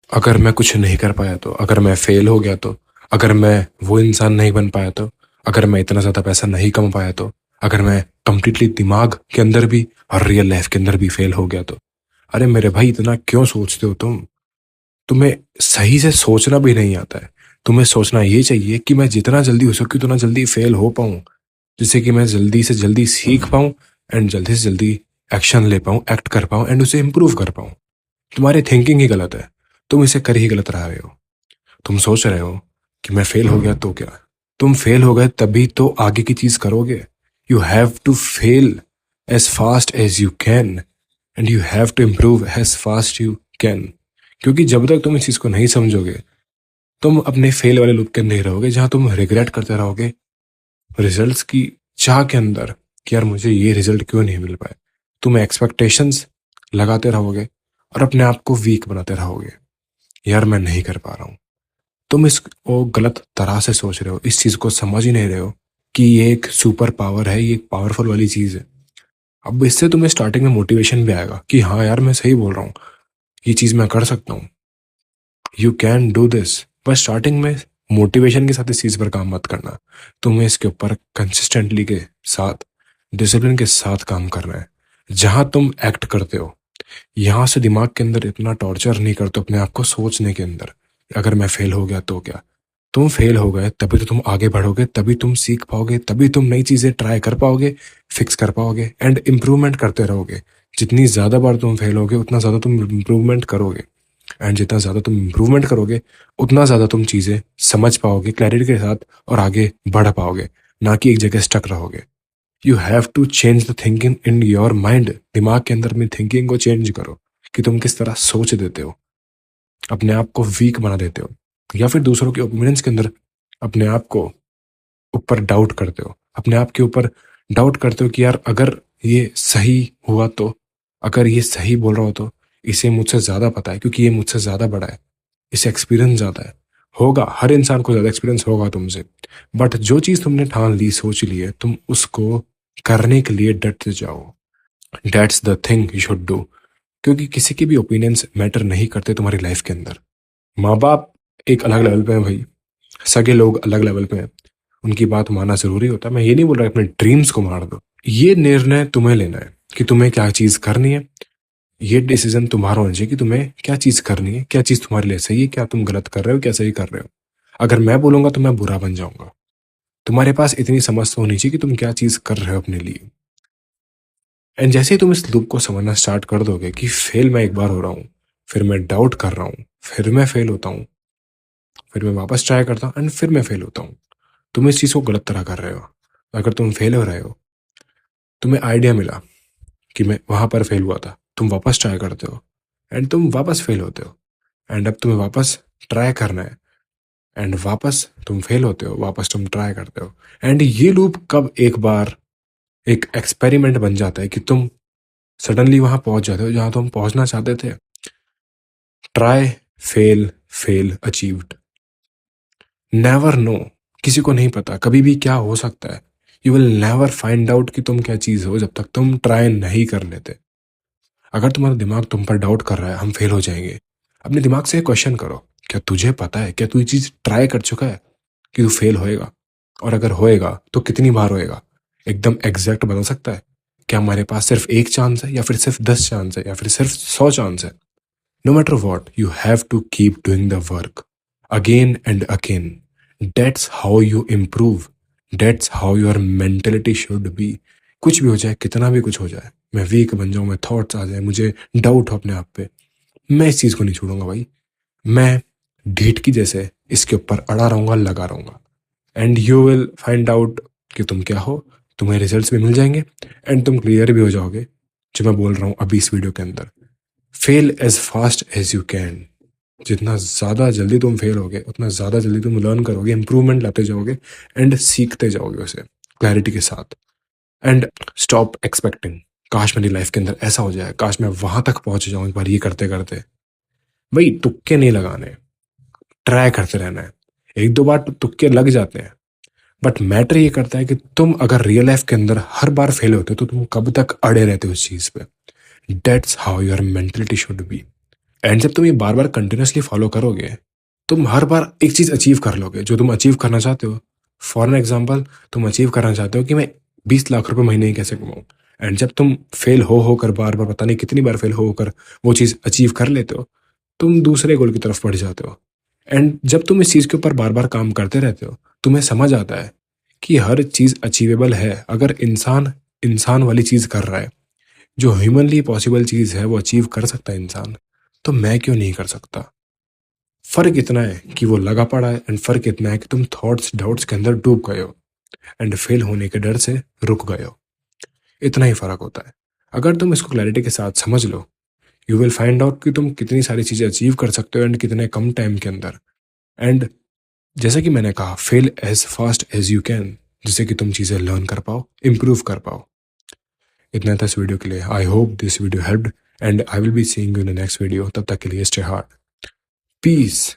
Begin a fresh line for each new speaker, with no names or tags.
अगर मैं कुछ नहीं कर पाया तो, अगर मैं फेल हो गया तो, अगर मैं वो इंसान नहीं बन पाया तो, अगर मैं इतना ज़्यादा पैसा नहीं कमा पाया तो, अगर मैं कंप्लीटली दिमाग के अंदर भी और रियल लाइफ के अंदर भी फेल हो गया तो। अरे मेरे भाई, इतना क्यों सोचते हो तुम? तुम्हें सही से सोचना भी नहीं आता है। तुम्हें सोचना ये चाहिए कि मैं जितना जल्दी हो सके उतना जल्दी फेल हो पाऊं, जिससे कि मैं जल्दी से जल्दी सीख पाऊं एंड जल्दी से जल्दी एक्शन ले पाऊं, एक्ट कर पाऊं एंड उसे इम्प्रूव कर पाऊं। तुम्हारी थिंकिंग ही गलत है। तुम इसे कर ही गलत रहे हो। तुम सोच रहे हो कि मैं फेल हो गया तो क्या? तुम फेल हो गए तभी तो आगे की चीज करोगे। You have to fail as fast as you can and you have to improve as fast you can. क्योंकि जब तक तुम इस चीज को नहीं समझोगे, तुम अपने फेल वाले लूप के अंदर ही रहोगे, जहां तुम रिग्रेट करते रहोगे रिजल्ट्स की चाह के अंदर कि यार मुझे ये रिजल्ट क्यों नहीं मिल पाए। तुम एक्सपेक्टेशंस लगाते रहोगे और अपने आप को वीक बनाते रहोगे। यार मैं नहीं कर पा रहा हूँ। तुम इसको गलत तरह से सोच रहे हो, इस चीज को समझ ही नहीं रहे हो कि ये एक सुपर पावर है, ये एक पावरफुल वाली चीज है। अब इससे तुम्हें स्टार्टिंग में मोटिवेशन भी आएगा कि हाँ यार मैं सही बोल रहा हूँ, ये चीज मैं कर सकता हूँ, यू कैन डू दिस। बस स्टार्टिंग में मोटिवेशन के साथ इस चीज पर काम मत करना। तुम्हें इसके ऊपर कंसिस्टेंटली के साथ, डिसिप्लिन के साथ काम करना है। जहां तुम एक्ट करते हो, यहां से दिमाग के अंदर इतना टॉर्चर नहीं करते अपने आप को सोचने के अंदर, अगर मैं फेल हो गया तो क्या। तुम फेल हो गए तभी तो तुम आगे बढ़ोगे, तभी तुम सीख पाओगे, तभी तुम नई चीजें ट्राई कर पाओगे, फिक्स कर पाओगे एंड इम्प्रूवमेंट करते रहोगे। जितनी ज्यादा बार तुम फेल होगे उतना ज्यादा तुम इम्प्रूवमेंट करोगे, एंड जितना ज़्यादा तुम इम्प्रूवमेंट करोगे उतना ज़्यादा तुम चीज़ें समझ पाओगे क्लैरिटी के साथ और आगे बढ़ पाओगे, ना कि एक जगह स्टक रहोगे। You have to change the thinking in your mind. दिमाग के अंदर अपनी थिंकिंग को चेंज करो कि तुम किस तरह सोच देते हो, अपने आप को वीक बना देते हो, या फिर दूसरों के ओपिनियंस के अंदर अपने आप को ऊपर डाउट करते हो, अपने आप के ऊपर डाउट करते हो कि यार अगर ये सही हुआ तो, अगर ये सही बोल रहा हो तो, इसे मुझसे ज़्यादा पता है क्योंकि ये मुझसे ज़्यादा बड़ा है, इसे एक्सपीरियंस ज़्यादा है। होगा, हर इंसान को ज़्यादा एक्सपीरियंस होगा तुमसे। बट जो चीज़ तुमने ठान ली, सोच ली है, तुम उसको करने के लिए डट जाओ। That's the thing you should do. क्योंकि किसी के भी ओपिनियंस मैटर नहीं करते तुम्हारी लाइफ के अंदर। माँ बाप एक अलग लेवल पे हैं भाई, सगे लोग अलग लेवल पे हैं, उनकी बात मानना जरूरी होता है। मैं ये नहीं बोल रहा अपने ड्रीम्स को मार दो, ये निर्णय तुम्हें लेना है कि तुम्हें क्या चीज करनी है। ये डिसीजन तुम्हारा होना चाहिए कि तुम्हें क्या चीज करनी है, क्या चीज तुम्हारे लिए सही है, क्या तुम गलत कर रहे हो, क्या सही कर रहे हो। अगर मैं बोलूंगा तो मैं बुरा बन जाऊंगा। तुम्हारे पास इतनी समझ तो होनी चाहिए कि तुम क्या चीज कर रहे हो अपने लिए। एंड जैसे ही तुम इस लूप को समझना स्टार्ट कर दोगे कि फेल मैं एक बार हो रहा हूँ, फिर मैं डाउट कर रहा हूँ, फिर मैं फेल होता हूँ, फिर मैं वापस ट्राई करता हूँ एंड फिर मैं फेल होता हूँ, तुम इस चीज को गलत तरह कर रहे हो। अगर तुम फेल हो रहे हो, तुम्हें आइडिया मिला कि मैं वहां पर फेल हुआ था, तुम वापस ट्राई करते हो एंड तुम वापस फेल होते हो, एंड अब तुम्हें वापस ट्राई करना है एंड वापस तुम फेल होते हो, वापस तुम ट्राई करते हो। एंड ये लूप कब एक बार एक एक्सपेरिमेंट बन जाता है कि तुम सडनली वहां पहुंच जाते हो जहां तुम पहुंचना चाहते थे। Try, fail, fail, achieved. Never know, किसी को नहीं पता कभी भी क्या हो सकता है। You will never find out कि तुम क्या चीज हो जब तक तुम ट्राई नहीं कर लेते। अगर तुम्हारा दिमाग तुम पर डाउट कर रहा है हम फेल हो जाएंगे, अपने दिमाग से क्वेश्चन करो, क्या तुझे पता है, क्या तू ये चीज ट्राई कर चुका है कि तू फेल होएगा? और अगर होएगा तो कितनी बार होएगा? एकदम एग्जैक्ट बता सकता है? क्या हमारे पास सिर्फ एक चांस है, या फिर सिर्फ 10 चांस है, या फिर सिर्फ 100 चांस है? No matter what, you have to keep doing the work again and again. That's how you improve. That's how your mentality should be. कुछ भी हो जाए, कितना भी कुछ हो जाए, मैं वीक बन जाऊं, मैं थॉट्स आ जाए, मुझे डाउट हो अपने आप पे, मैं इस चीज को नहीं छोड़ूंगा भाई। मैं ढीठ की जैसे इसके ऊपर अड़ा रहूंगा, लगा रहूंगा। And you will find out कि तुम क्या हो, तुम्हें रिजल्ट्स भी मिल जाएंगे एंड तुम क्लियर भी हो जाओगे, जो मैं बोल रहा हूँ अभी इस वीडियो के अंदर। Fail as fast as you can. जितना ज़्यादा जल्दी तुम फेल होगे उतना ज़्यादा जल्दी तुम लर्न करोगे, इंप्रूवमेंट लाते जाओगे एंड सीखते जाओगे उसे क्लैरिटी के साथ। एंड स्टॉप एक्सपेक्टिंग, काश मेरी लाइफ के अंदर ऐसा हो जाए, काश मैं वहां तक पहुंच जाऊं एक बार ये करते करते। भाई तुक्के नहीं लगाने, ट्राई करते रहना है। एक दो बार तो तुक्के लग जाते हैं, बट मैटर ये करता है कि तुम अगर रियल लाइफ के अंदर हर बार फेल होते हो तो तुम कब तक अड़े रहते हो उस चीज पे। Dates how your mentality should be. And जब तुम ये बार बार कंटिन्यूसली फॉलो करोगे, तुम हर बार एक चीज अचीव कर लोगे जो तुम अचीव करना चाहते हो। फॉर एन एग्जाम्पल, तुम अचीव करना चाहते हो कि मैं 20 लाख रुपए महीने ही कैसे कमाऊं। एंड जब तुम फेल हो होकर बार बार, पता नहीं कितनी बार फेल हो होकर वो चीज अचीव कर लेते हो, तुम दूसरे गोल की तरफ बढ़ जाते हो। एंड जब तुम इस चीज के ऊपर बार बार काम करते रहते हो, तुम्हें समझ आता है कि हर चीज अचीवेबल है। अगर इंसान इंसान वाली चीज कर रहा है, जो ह्यूमनली पॉसिबल चीज है वो अचीव कर सकता है इंसान, तो मैं क्यों नहीं कर सकता। फर्क इतना है कि वो लगा पड़ा है, एंड फर्क इतना है कि तुम थॉट्स डाउट्स के अंदर डूब गए हो एंड फेल होने के डर से रुक गए हो। इतना ही फर्क होता है। अगर तुम इसको क्लैरिटी के साथ समझ लो, यू विल फाइंड आउट कि तुम कितनी सारी चीजें अचीव कर सकते हो एंड कितने कम टाइम के अंदर। एंड जैसे कि मैंने कहा, fail as fast as you can, जिससे कि तुम चीजें लर्न कर पाओ, इंप्रूव कर पाओ। इतना था इस वीडियो के लिए। I hope this video helped and I will be seeing you in the next video. तब तक के लिए स्टे हार्ड, पीस।